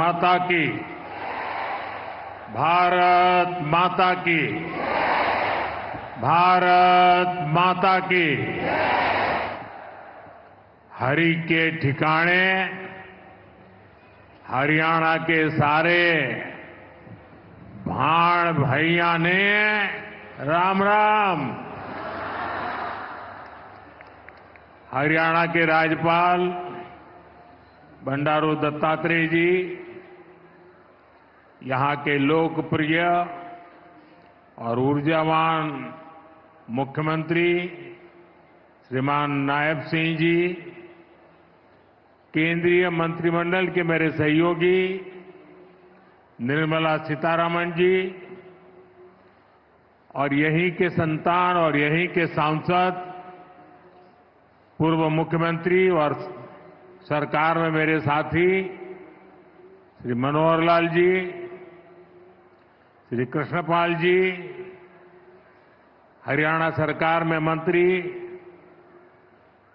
माता की, भारत माता की, भारत माता की। हरि के ठिकाने हरियाणा के सारे भाण भैया ने राम राम। हरियाणा के राज्यपाल बंडारू दत्तात्रेय जी, यहां के लोकप्रिय और ऊर्जावान मुख्यमंत्री श्रीमान नायब सिंह जी, केंद्रीय मंत्रिमंडल के मेरे सहयोगी निर्मला सीतारमण जी और यहीं के संतान और यहीं के सांसद पूर्व मुख्यमंत्री और सरकार में मेरे साथी श्री मनोहर लाल जी, श्री कृष्णपाल जी, हरियाणा सरकार में मंत्री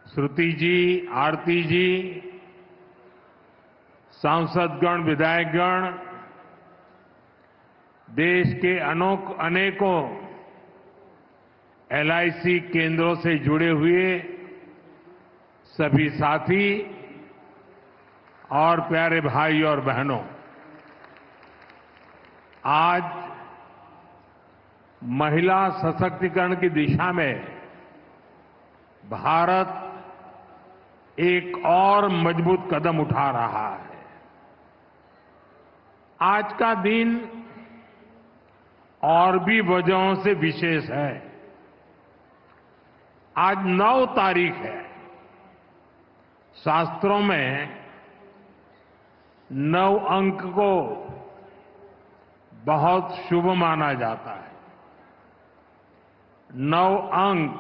श्रुति जी, आरती जी, सांसदगण, विधायकगण, देश के अनेकों एलआईसी केंद्रों से जुड़े हुए सभी साथी और प्यारे भाई और बहनों, आज महिला सशक्तिकरण की दिशा में भारत एक और मजबूत कदम उठा रहा है। आज का दिन और भी वजहों से विशेष है। आज 9 तारीख है। शास्त्रों में 9 अंक को बहुत शुभ माना जाता है। 9 अंक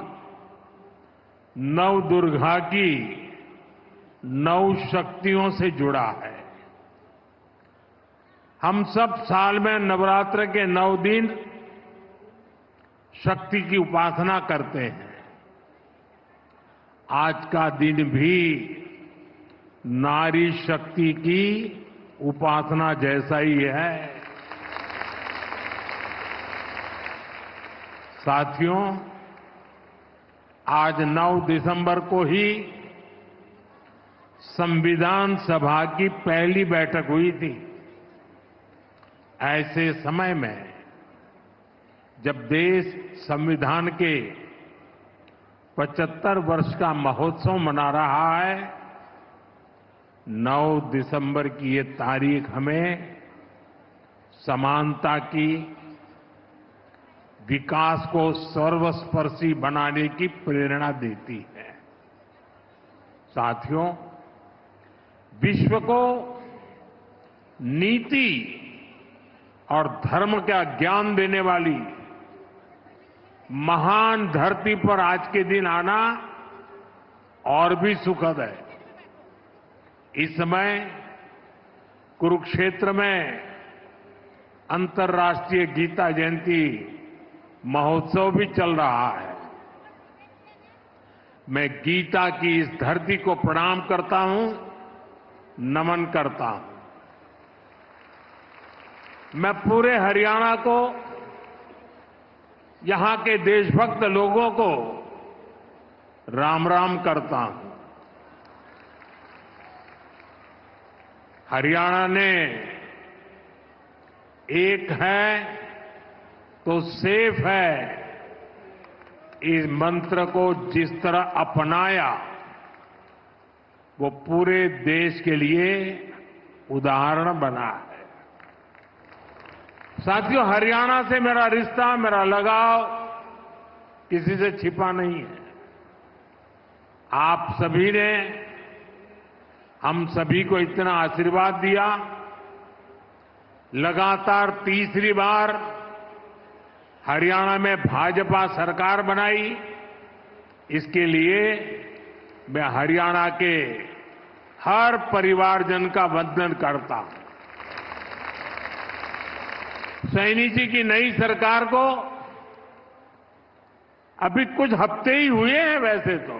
9 दुर्गा की 9 शक्तियों से जुड़ा है। हम सब साल में नवरात्र के 9 दिन शक्ति की उपासना करते हैं। आज का दिन भी नारी शक्ति की उपासना जैसा ही है। साथियों, आज 9 दिसंबर को ही संविधान सभा की पहली बैठक हुई थी। ऐसे समय में जब देश संविधान के 75 वर्ष का महोत्सव मना रहा है, 9 दिसंबर की ये तारीख हमें समानता की, विकास को सर्वस्पर्शी बनाने की प्रेरणा देती है। साथियों, विश्व को नीति और धर्म का ज्ञान देने वाली महान धरती पर आज के दिन आना और भी सुखद है। इस समय कुरुक्षेत्र में अंतर्राष्ट्रीय गीता जयंती महोत्सव भी चल रहा है। मैं गीता की इस धरती को प्रणाम करता हूं, नमन करता हूं। मैं पूरे हरियाणा को, यहां के देशभक्त लोगों को राम राम करता हूं। हरियाणा ने एक है तो सेफ है इस मंत्र को जिस तरह अपनाया, वो पूरे देश के लिए उदाहरण बना है। साथियों, हरियाणा से मेरा रिश्ता, मेरा लगाव किसी से छिपा नहीं है। आप सभी ने हम सभी को इतना आशीर्वाद दिया। लगातार तीसरी बार हरियाणा में भाजपा सरकार बनाई। इसके लिए मैं हरियाणा के हर परिवारजन का वंदन करता हूं। सैनी जी की नई सरकार को अभी कुछ हफ्ते ही हुए हैं वैसे तो,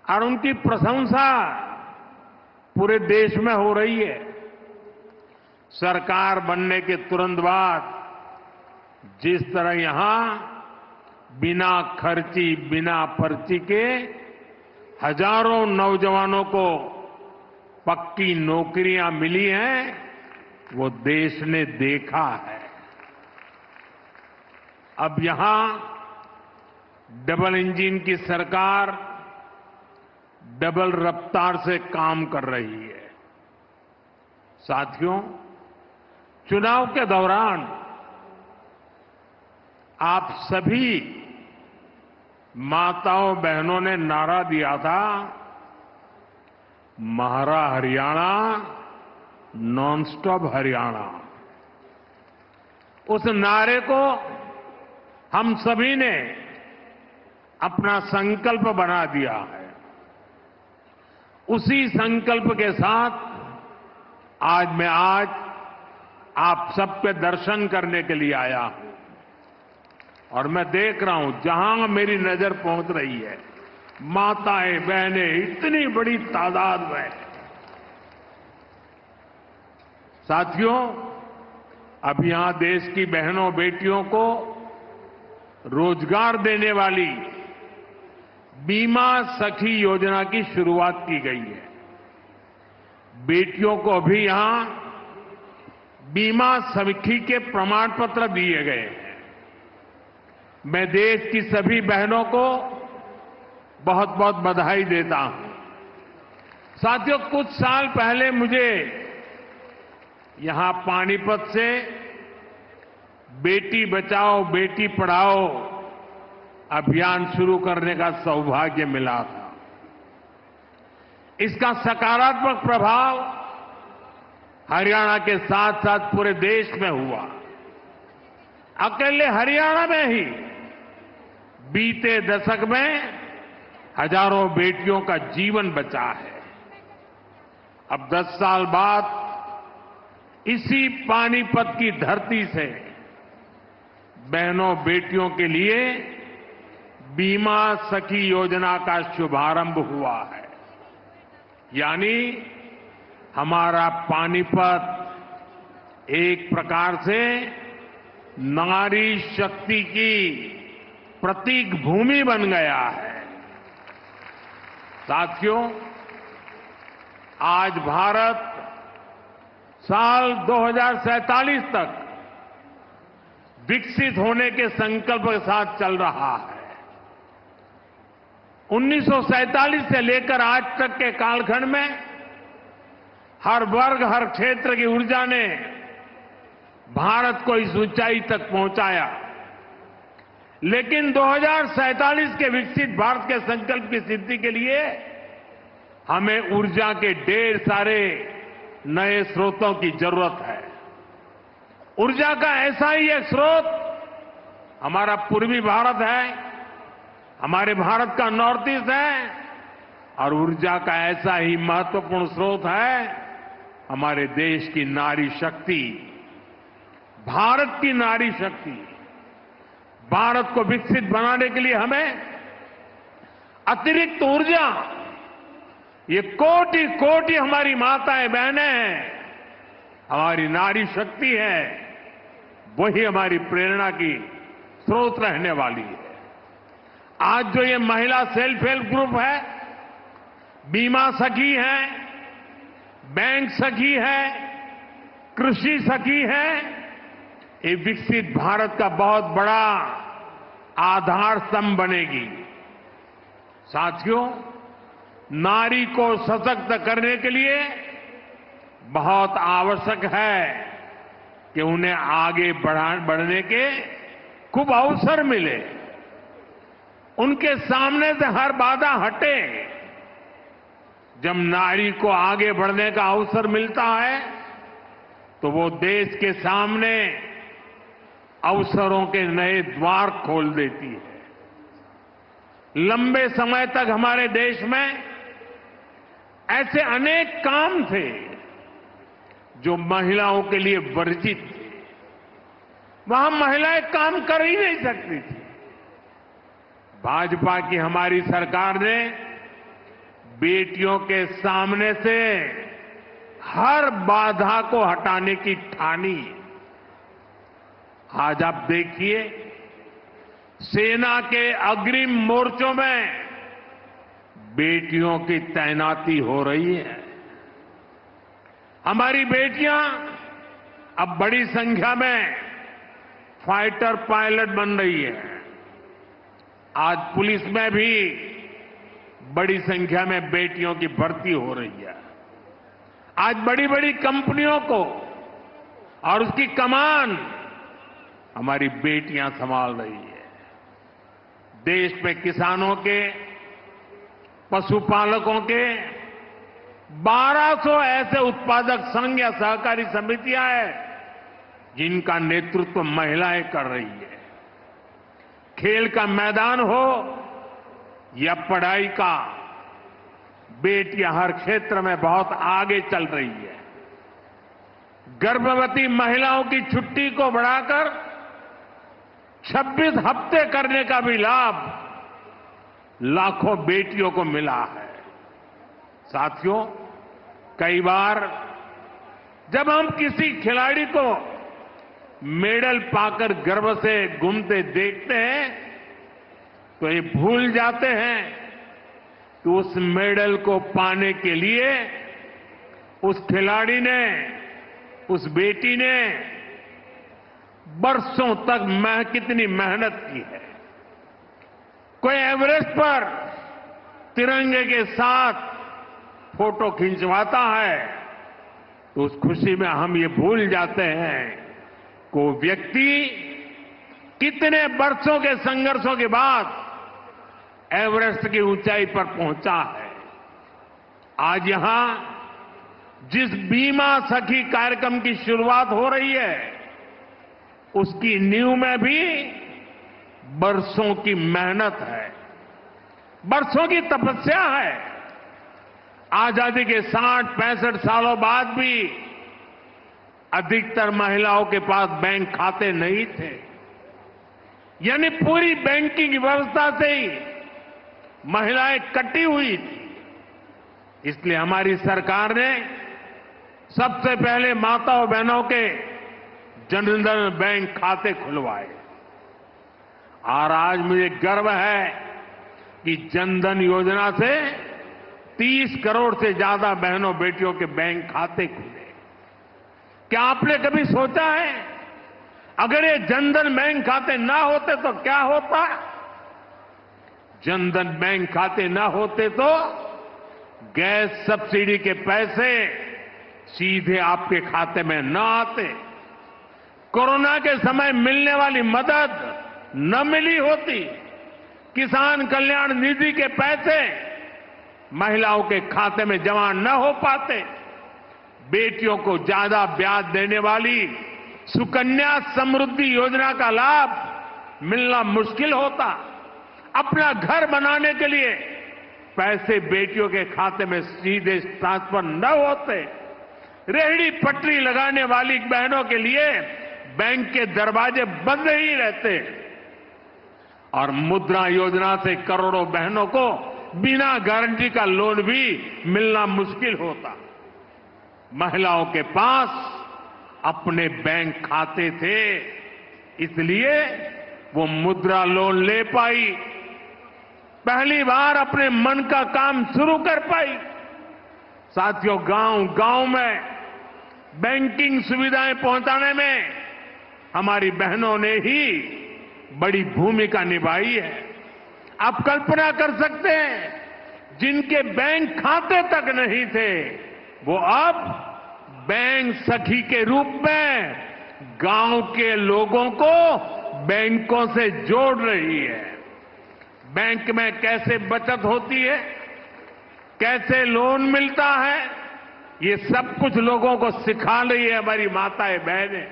और उनकी प्रशंसा पूरे देश में हो रही है। सरकार बनने के तुरंत बाद जिस तरह यहां बिना खर्ची, बिना पर्ची के हजारों नौजवानों को पक्की नौकरियां मिली हैं, वो देश ने देखा है। अब यहां डबल इंजन की सरकार डबल रफ्तार से काम कर रही है। साथियों, चुनाव के दौरान आप सभी माताओं बहनों ने नारा दिया था, महारा हरियाणा, नॉन स्टॉप हरियाणा। उस नारे को हम सभी ने अपना संकल्प बना दिया है। उसी संकल्प के साथ मैं आज आप सबके दर्शन करने के लिए आया हूं और मैं देख रहा हूं जहां मेरी नजर पहुंच रही है, माताएं बहनें इतनी बड़ी तादाद में। साथियों, अब यहां देश की बहनों बेटियों को रोजगार देने वाली बीमा सखी योजना की शुरुआत की गई है। बेटियों को भी यहां बीमा सखी के प्रमाण पत्र दिए गए हैं। मैं देश की सभी बहनों को बहुत बहुत बधाई देता हूं। साथियों, कुछ साल पहले मुझे यहां पानीपत से बेटी बचाओ बेटी पढ़ाओ अभियान शुरू करने का सौभाग्य मिला था। इसका सकारात्मक प्रभाव हरियाणा के साथ साथ पूरे देश में हुआ। अकेले हरियाणा में ही बीते दशक में हजारों बेटियों का जीवन बचा है। अब 10 साल बाद इसी पानीपत की धरती से बहनों बेटियों के लिए बीमा सखी योजना का शुभारंभ हुआ है। यानी हमारा पानीपत एक प्रकार से नारी शक्ति की प्रतीक भूमि बन गया है। साथियों, आज भारत साल 2047 तक विकसित होने के संकल्प के साथ चल रहा है। 1947 से लेकर आज तक के कालखंड में हर वर्ग, हर क्षेत्र की ऊर्जा ने भारत को इस ऊंचाई तक पहुंचाया। लेकिन 2047 के विकसित भारत के संकल्प की सिद्धि के लिए हमें ऊर्जा के ढेर सारे नए स्रोतों की जरूरत है। ऊर्जा का ऐसा ही एक स्रोत हमारा पूर्वी भारत है, हमारे भारत का नॉर्थ ईस्ट है, और ऊर्जा का ऐसा ही महत्वपूर्ण स्रोत है हमारे देश की नारी शक्ति, भारत की नारी शक्ति। भारत को विकसित बनाने के लिए हमें अतिरिक्त ऊर्जा, ये कोटि कोटि हमारी माताएं बहनें हैं, हमारी नारी शक्ति है, वही हमारी प्रेरणा की स्रोत रहने वाली है। आज जो ये महिला सेल्फ हेल्प ग्रुप है, बीमा सखी है, बैंक सखी है, कृषि सखी है, ये विकसित भारत का बहुत बड़ा आधार स्तंभ बनेगी। साथियों, नारी को सशक्त करने के लिए बहुत आवश्यक है कि उन्हें आगे बढ़ने के खूब अवसर मिले, उनके सामने से हर बाधा हटे। जब नारी को आगे बढ़ने का अवसर मिलता है तो वो देश के सामने अवसरों के नए द्वार खोल देती है। लंबे समय तक हमारे देश में ऐसे अनेक काम थे जो महिलाओं के लिए वर्जित थे। वहां महिलाएं काम कर ही नहीं सकती थी। भाजपा की हमारी सरकार ने बेटियों के सामने से हर बाधा को हटाने की ठानी। आज आप देखिए, सेना के अग्रिम मोर्चों में बेटियों की तैनाती हो रही है। हमारी बेटियां अब बड़ी संख्या में फाइटर पायलट बन रही है। आज पुलिस में भी बड़ी संख्या में बेटियों की भर्ती हो रही है। आज बड़ी बड़ी कंपनियों को और उसकी कमान हमारी बेटियां संभाल रही है। देश में किसानों के, पशुपालकों के 1200 ऐसे उत्पादक संघ या सहकारी समितियां हैं जिनका नेतृत्व महिलाएं कर रही है। खेल का मैदान हो या पढ़ाई का, बेटियां हर क्षेत्र में बहुत आगे चल रही है। गर्भवती महिलाओं की छुट्टी को बढ़ाकर 26 हफ्ते करने का भी लाभ लाखों बेटियों को मिला है। साथियों, कई बार जब हम किसी खिलाड़ी को मेडल पाकर गर्व से घूमते देखते हैं तो ये भूल जाते हैं कि उस मेडल को पाने के लिए उस खिलाड़ी ने, उस बेटी ने बरसों तक कितनी मेहनत की है। कोई एवरेस्ट पर तिरंगे के साथ फोटो खिंचवाता है तो उस खुशी में हम ये भूल जाते हैं कि वो व्यक्ति कितने वर्षों के संघर्षों के बाद एवरेस्ट की ऊंचाई पर पहुंचा है। आज यहां जिस बीमा सखी कार्यक्रम की शुरुआत हो रही है, उसकी नींव में भी बरसों की मेहनत है, बरसों की तपस्या है। आजादी के 60-65 सालों बाद भी अधिकतर महिलाओं के पास बैंक खाते नहीं थे, यानी पूरी बैंकिंग व्यवस्था से ही महिलाएं कटी हुई थी। इसलिए हमारी सरकार ने सबसे पहले माताओं बहनों के जनधन बैंक खाते खुलवाए और आज मुझे गर्व है कि जनधन योजना से 30 करोड़ से ज्यादा बहनों बेटियों के बैंक खाते खुले। क्या आपने कभी सोचा है अगर ये जनधन बैंक खाते ना होते तो क्या होता? जनधन बैंक खाते ना होते तो गैस सब्सिडी के पैसे सीधे आपके खाते में न आते, कोरोना के समय मिलने वाली मदद न मिली होती, किसान कल्याण निधि के पैसे महिलाओं के खाते में जमा न हो पाते, बेटियों को ज्यादा ब्याज देने वाली सुकन्या समृद्धि योजना का लाभ मिलना मुश्किल होता, अपना घर बनाने के लिए पैसे बेटियों के खाते में सीधे ट्रांसफर न होते, रेहड़ी पटरी लगाने वाली बहनों के लिए बैंक के दरवाजे बंद ही रहते और मुद्रा योजना से करोड़ों बहनों को बिना गारंटी का लोन भी मिलना मुश्किल होता। महिलाओं के पास अपने बैंक खाते थे, इसलिए वो मुद्रा लोन ले पाई, पहली बार अपने मन का काम शुरू कर पाई। साथियों, गांव-गांव में बैंकिंग सुविधाएं पहुंचाने में हमारी बहनों ने ही बड़ी भूमिका निभाई है। आप कल्पना कर सकते हैं जिनके बैंक खाते तक नहीं थे वो अब बैंक सखी के रूप में गांव के लोगों को बैंकों से जोड़ रही है। बैंक में कैसे बचत होती है, कैसे लोन मिलता है, ये सब कुछ लोगों को सिखा रही है हमारी माताएं बहनें।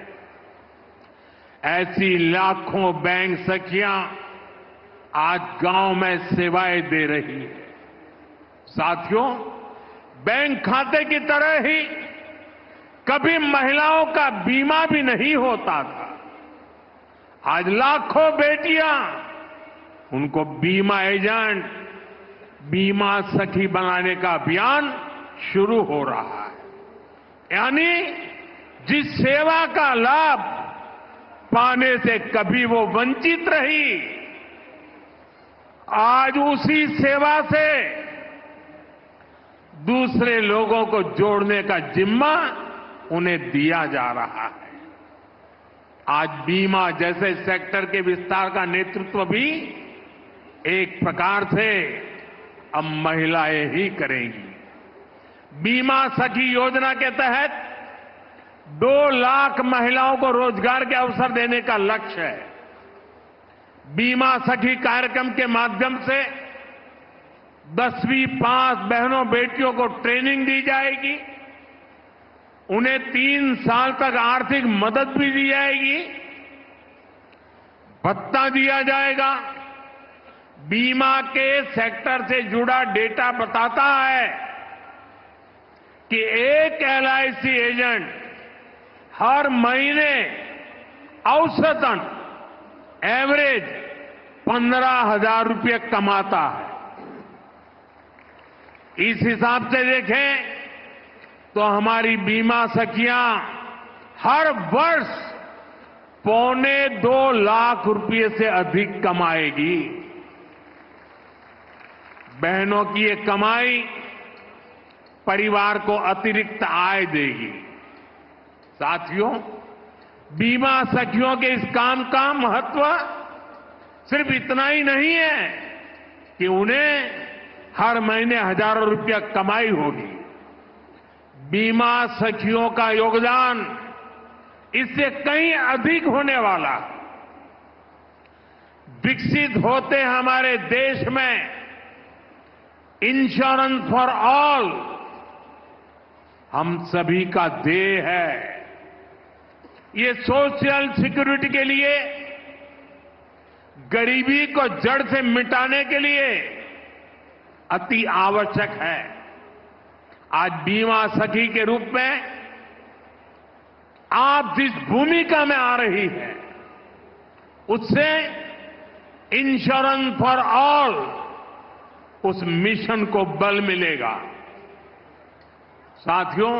ऐसी लाखों बैंक सखियां आज गांव में सेवाएं दे रही है। साथियों, बैंक खाते की तरह ही कभी महिलाओं का बीमा भी नहीं होता था। आज लाखों बेटियां उनको बीमा एजेंट, बीमा सखी बनाने का अभियान शुरू हो रहा है। यानी जिस सेवा का लाभ पाने से कभी वो वंचित रही, आज उसी सेवा से दूसरे लोगों को जोड़ने का जिम्मा उन्हें दिया जा रहा है। आज बीमा जैसे सेक्टर के विस्तार का नेतृत्व भी एक प्रकार से अब महिलाएं ही करेंगी। बीमा सखी योजना के तहत 2 लाख महिलाओं को रोजगार के अवसर देने का लक्ष्य है। बीमा सखी कार्यक्रम के माध्यम से 10वीं पास बहनों बेटियों को ट्रेनिंग दी जाएगी, उन्हें 3 साल तक आर्थिक मदद भी दी जाएगी, भत्ता दिया जाएगा। बीमा के सेक्टर से जुड़ा डेटा बताता है कि एक एलआईसी एजेंट हर महीने औसतन एवरेज 15,000 रुपये कमाता है। इस हिसाब से देखें तो हमारी बीमा सखियां हर वर्ष 2.25 लाख रुपये से अधिक कमाएगी। बहनों की ये कमाई परिवार को अतिरिक्त आय देगी। साथियों, बीमा सखियों के इस काम का महत्व सिर्फ इतना ही नहीं है कि उन्हें हर महीने हजारों रुपया कमाई होगी। बीमा सखियों का योगदान इससे कहीं अधिक होने वाला है। विकसित होते हमारे देश में इंश्योरेंस फॉर ऑल हम सभी का ध्येय है। ये सोशल सिक्योरिटी के लिए, गरीबी को जड़ से मिटाने के लिए अति आवश्यक है। आज बीमा सखी के रूप में आप जिस भूमिका में आ रही है, उससे इंश्योरेंस फॉर ऑल उस मिशन को बल मिलेगा। साथियों,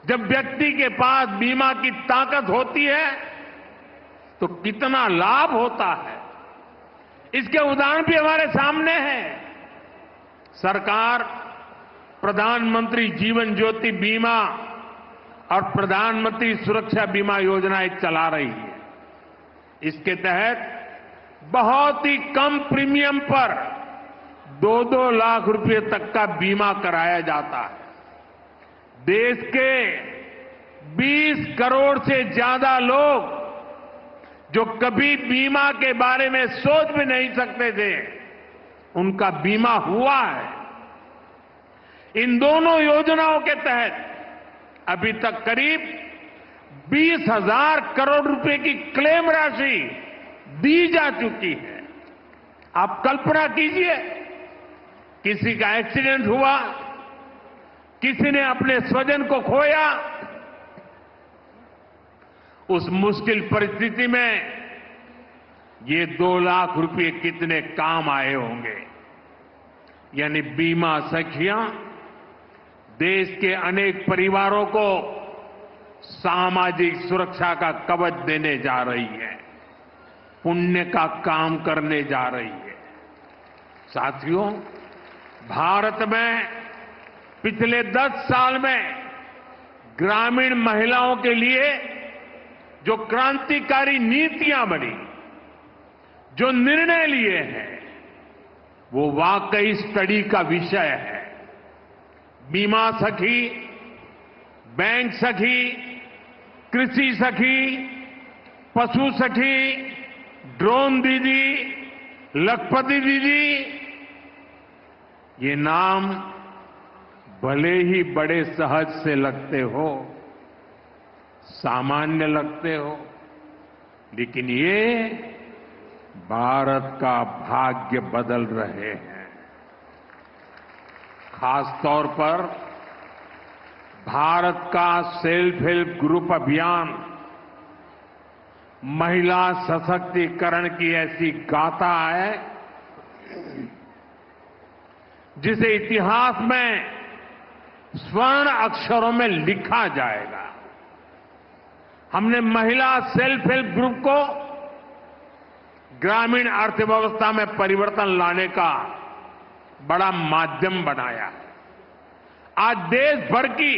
जब व्यक्ति के पास बीमा की ताकत होती है तो कितना लाभ होता है, इसके उदाहरण भी हमारे सामने हैं। सरकार प्रधानमंत्री जीवन ज्योति बीमा और प्रधानमंत्री सुरक्षा बीमा योजनाएं चला रही है। इसके तहत बहुत ही कम प्रीमियम पर 2-2 लाख रुपए तक का बीमा कराया जाता है। देश के 20 करोड़ से ज्यादा लोग जो कभी बीमा के बारे में सोच भी नहीं सकते थे, उनका बीमा हुआ है। इन दोनों योजनाओं के तहत अभी तक करीब 20,000 करोड़ रुपए की क्लेम राशि दी जा चुकी है। आप कल्पना कीजिए, किसी का एक्सीडेंट हुआ, किसी ने अपने स्वजन को खोया, उस मुश्किल परिस्थिति में ये 2 लाख रुपए कितने काम आए होंगे। यानी बीमा सखियां देश के अनेक परिवारों को सामाजिक सुरक्षा का कवच देने जा रही है, पुण्य का काम करने जा रही है। साथियों, भारत में पिछले 10 साल में ग्रामीण महिलाओं के लिए जो क्रांतिकारी नीतियां बनी, जो निर्णय लिए हैं, वो वाकई स्टडी का विषय है। बीमा सखी, बैंक सखी, कृषि सखी, पशु सखी, ड्रोन दीदी, लखपति दीदी, ये नाम भले ही बड़े सहज से लगते हो, सामान्य लगते हो, लेकिन ये भारत का भाग्य बदल रहे हैं। खास तौर पर भारत का सेल्फ हेल्प ग्रुप अभियान महिला सशक्तिकरण की ऐसी गाथा है जिसे इतिहास में स्वर्ण अक्षरों में लिखा जाएगा। हमने महिला सेल्फ हेल्प ग्रुप को ग्रामीण अर्थव्यवस्था में परिवर्तन लाने का बड़ा माध्यम बनाया है। आज देश भर की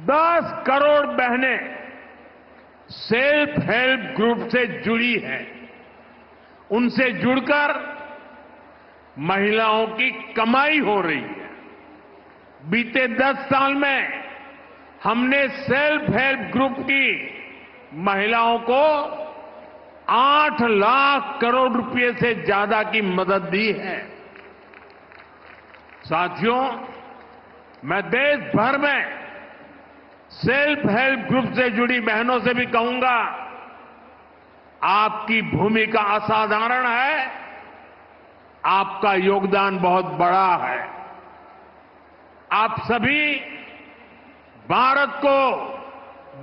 10 करोड़ बहनें सेल्फ हेल्प ग्रुप से जुड़ी हैं। उनसे जुड़कर महिलाओं की कमाई हो रही है। बीते 10 साल में हमने सेल्फ हेल्प ग्रुप की महिलाओं को 8 लाख करोड़ रुपए से ज्यादा की मदद दी है। साथियों, मैं देश भर में सेल्फ हेल्प ग्रुप से जुड़ी बहनों से भी कहूंगा, आपकी भूमिका असाधारण है, आपका योगदान बहुत बड़ा है। आप सभी भारत को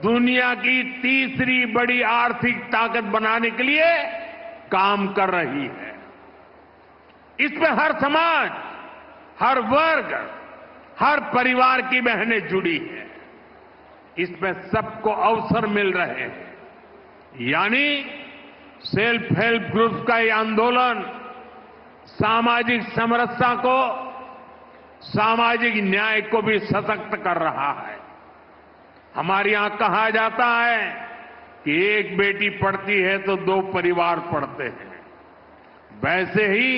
दुनिया की तीसरी बड़ी आर्थिक ताकत बनाने के लिए काम कर रही है। इसमें हर समाज, हर वर्ग, हर परिवार की बहनें जुड़ी हैं। इसमें सबको अवसर मिल रहे हैं। यानी सेल्फ हेल्प ग्रुप का ये आंदोलन सामाजिक समरसता को, सामाजिक न्याय को भी सशक्त कर रहा है। हमारे यहां कहा जाता है कि एक बेटी पढ़ती है तो 2 परिवार पढ़ते हैं। वैसे ही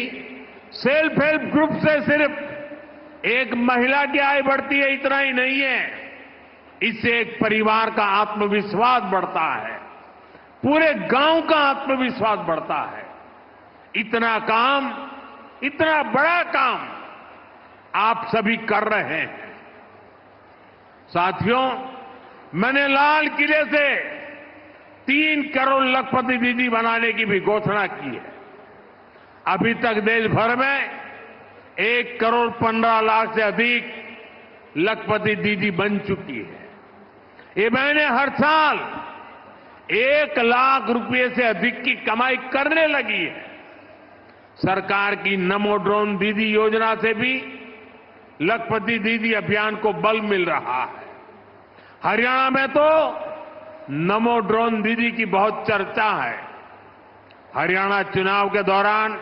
सेल्फ हेल्प ग्रुप से सिर्फ एक महिला की आय बढ़ती है, इतना ही नहीं है। इससे एक परिवार का आत्मविश्वास बढ़ता है, पूरे गांव का आत्मविश्वास बढ़ता है। इतना काम, इतना बड़ा काम आप सभी कर रहे हैं। साथियों, मैंने लाल किले से 3 करोड़ लखपति दीदी बनाने की भी घोषणा की है। अभी तक देश भर में 1 करोड़ 15 लाख से अधिक लखपति दीदी बन चुकी है। ये बहनें हर साल 1 लाख रुपए से अधिक की कमाई करने लगी है। सरकार की नमो ड्रोन दीदी योजना से भी लखपति दीदी अभियान को बल मिल रहा है। हरियाणा में तो नमो ड्रोन दीदी की बहुत चर्चा है। हरियाणा चुनाव के दौरान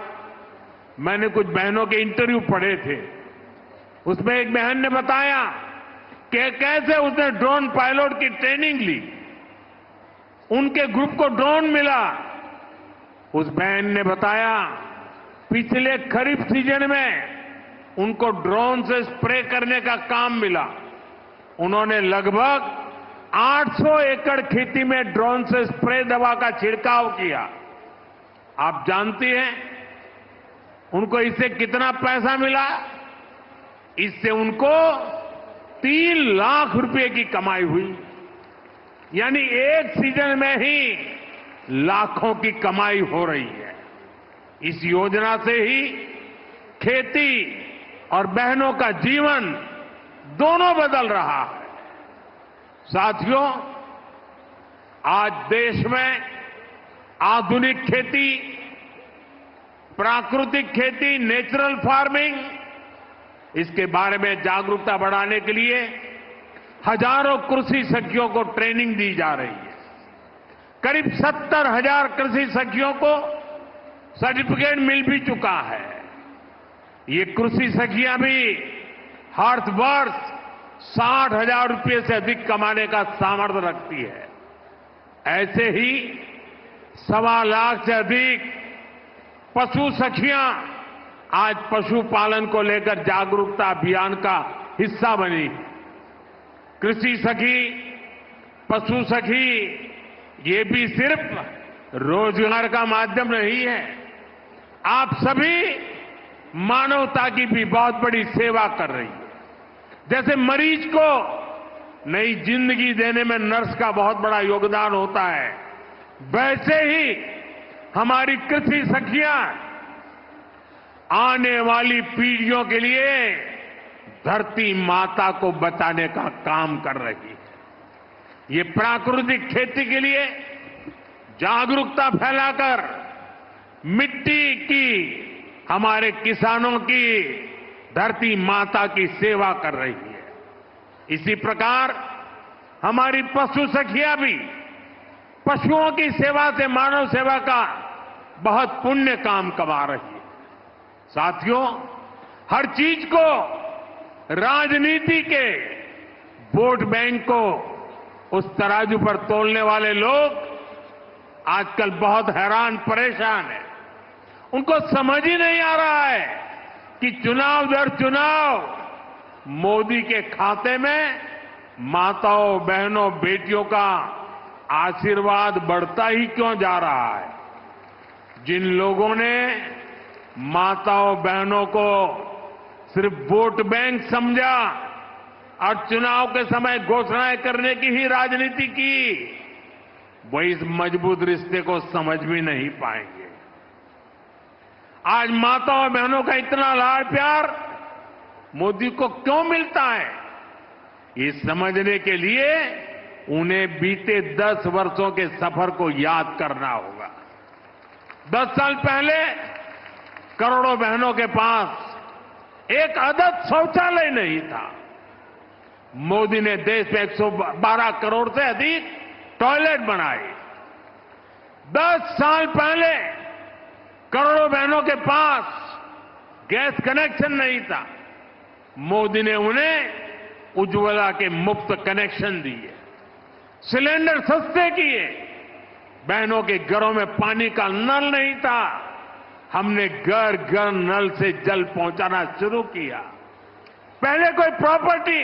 मैंने कुछ बहनों के इंटरव्यू पढ़े थे। उसमें एक बहन ने बताया कि कैसे उसने ड्रोन पायलट की ट्रेनिंग ली, उनके ग्रुप को ड्रोन मिला। उस बहन ने बताया पिछले खरीफ सीजन में उनको ड्रोन से स्प्रे करने का काम मिला। उन्होंने लगभग 800 एकड़ खेती में ड्रोन से स्प्रे दवा का छिड़काव किया। आप जानती हैं उनको इससे कितना पैसा मिला? इससे उनको 3 लाख रुपए की कमाई हुई। यानी एक सीजन में ही लाखों की कमाई हो रही है। इस योजना से ही खेती और बहनों का जीवन दोनों बदल रहा है। साथियों, आज देश में आधुनिक खेती, प्राकृतिक खेती, नेचुरल फार्मिंग, इसके बारे में जागरूकता बढ़ाने के लिए हजारों कृषि सखियों को ट्रेनिंग दी जा रही है। करीब 70,000 कृषि सखियों को सर्टिफिकेट मिल भी चुका है। ये कृषि सखियां भी हर वर्ष 60,000 रुपये से अधिक कमाने का सामर्थ्य रखती है। ऐसे ही 1.25 लाख से अधिक पशु सखियां आज पशुपालन को लेकर जागरूकता अभियान का हिस्सा बनी। कृषि सखी, पशु सखी, ये भी सिर्फ रोजगार का माध्यम नहीं है। आप सभी मानवता की भी बहुत बड़ी सेवा कर रही है। जैसे मरीज को नई जिंदगी देने में नर्स का बहुत बड़ा योगदान होता है, वैसे ही हमारी कृषि सखियां आने वाली पीढ़ियों के लिए धरती माता को बचाने का काम कर रही है। ये प्राकृतिक खेती के लिए जागरूकता फैलाकर मिट्टी की, हमारे किसानों की, धरती माता की सेवा कर रही है। इसी प्रकार हमारी पशु सखियां भी पशुओं की सेवा से मानव सेवा का बहुत पुण्य काम कमा रही है। साथियों, हर चीज को राजनीति के वोट बैंक को उस तराजू पर तोलने वाले लोग आजकल बहुत हैरान परेशान हैं। उनको समझ ही नहीं आ रहा है कि चुनाव दर चुनाव मोदी के खाते में माताओं, बहनों, बेटियों का आशीर्वाद बढ़ता ही क्यों जा रहा है। जिन लोगों ने माताओं, बहनों को सिर्फ वोट बैंक समझा और चुनाव के समय घोषणाएं करने की ही राजनीति की, वो इस मजबूत रिश्ते को समझ भी नहीं पाएंगे। आज माताओं, बहनों का इतना लाड प्यार मोदी को क्यों मिलता है, ये समझने के लिए उन्हें बीते 10 वर्षों के सफर को याद करना होगा। 10 साल पहले करोड़ों बहनों के पास एक आदत शौचालय नहीं था। मोदी ने देश में 112 करोड़ से अधिक टॉयलेट बनाए। 10 साल पहले करोड़ों बहनों के पास गैस कनेक्शन नहीं था। मोदी ने उन्हें उज्ज्वला के मुफ्त कनेक्शन दिए, सिलेंडर सस्ते किए। बहनों के घरों में पानी का नल नहीं था, हमने घर घर नल से जल पहुंचाना शुरू किया। पहले कोई प्रॉपर्टी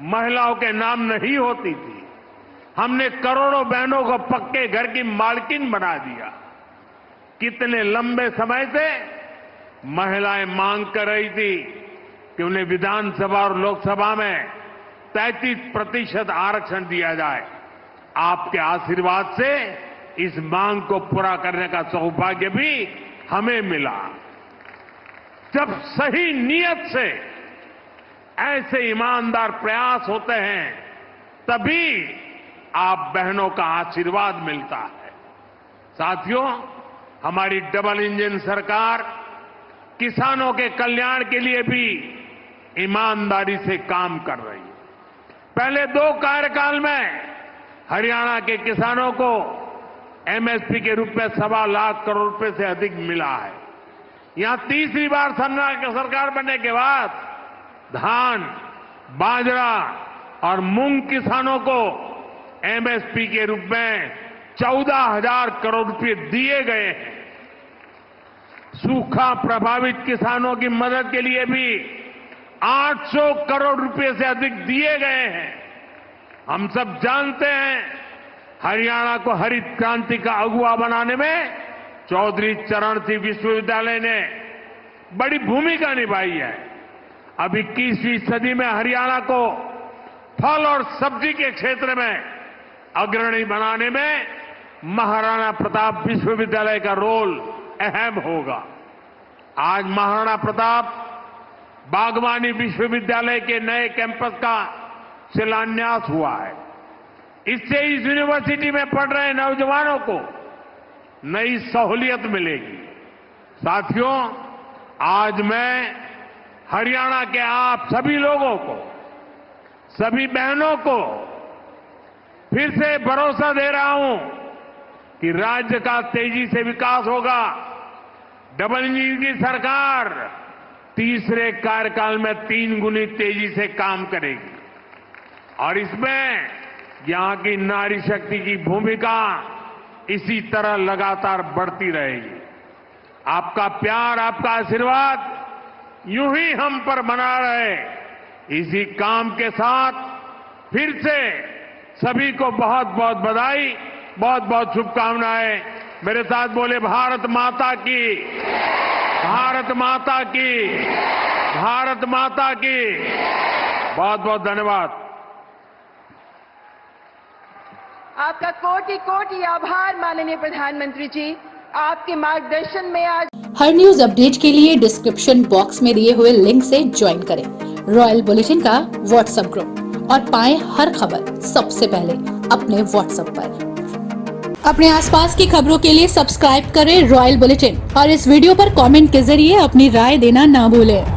महिलाओं के नाम नहीं होती थी, हमने करोड़ों बहनों को पक्के घर की मालकिन बना दिया। कितने लंबे समय से महिलाएं मांग कर रही थी कि उन्हें विधानसभा और लोकसभा में 33% आरक्षण दिया जाए। आपके आशीर्वाद से इस मांग को पूरा करने का सौभाग्य भी हमें मिला। जब सही नीयत से ऐसे ईमानदार प्रयास होते हैं, तभी आप बहनों का आशीर्वाद मिलता है। साथियों, हमारी डबल इंजन सरकार किसानों के कल्याण के लिए भी ईमानदारी से काम कर रही है। पहले 2 कार्यकाल में हरियाणा के किसानों को एमएसपी के रूप में 1.25 लाख करोड़ रुपए से अधिक मिला है। यहां तीसरी बार सरकार बनने के बाद धान, बाजरा और मूंग किसानों को एमएसपी के रूप में 14,000 करोड़ रुपए दिए गए हैं। सूखा प्रभावित किसानों की मदद के लिए भी 800 करोड़ रुपए से अधिक दिए गए हैं। हम सब जानते हैं, हरियाणा को हरित क्रांति का अगुवा बनाने में चौधरी चरण सिंह विश्वविद्यालय ने बड़ी भूमिका निभाई है। अब 21वीं सदी में हरियाणा को फल और सब्जी के क्षेत्र में अग्रणी बनाने में महाराणा प्रताप विश्वविद्यालय का रोल अहम होगा। आज महाराणा प्रताप बागवानी विश्वविद्यालय के नए कैंपस का शिलान्यास हुआ है। इससे इस यूनिवर्सिटी में पढ़ रहे नौजवानों को नई सहूलियत मिलेगी। साथियों, आज मैं हरियाणा के आप सभी लोगों को, सभी बहनों को फिर से भरोसा दे रहा हूं कि राज्य का तेजी से विकास होगा। डबल इंजन की सरकार तीसरे कार्यकाल में 3 गुनी तेजी से काम करेगी और इसमें यहां की नारी शक्ति की भूमिका इसी तरह लगातार बढ़ती रहेगी। आपका प्यार, आपका आशीर्वाद यूं ही हम पर बना रहे, इसी काम के साथ फिर से सभी को बहुत बहुत बधाई, बहुत बहुत शुभकामनाएं। मेरे साथ बोले भारत माता की, भारत माता की, भारत माता की। बहुत बहुत धन्यवाद। आपका कोटि कोटि आभार माननीय प्रधानमंत्री जी। आपके मार्गदर्शन में आज हर न्यूज अपडेट के लिए डिस्क्रिप्शन बॉक्स में दिए हुए लिंक से ज्वाइन करें रॉयल बुलेटिन का व्हाट्सएप ग्रुप और पाएं हर खबर सबसे पहले अपने व्हाट्सएप पर। अपने आसपास की खबरों के लिए सब्सक्राइब करें रॉयल बुलेटिन और इस वीडियो पर कमेंट के जरिए अपनी राय देना ना भूलें।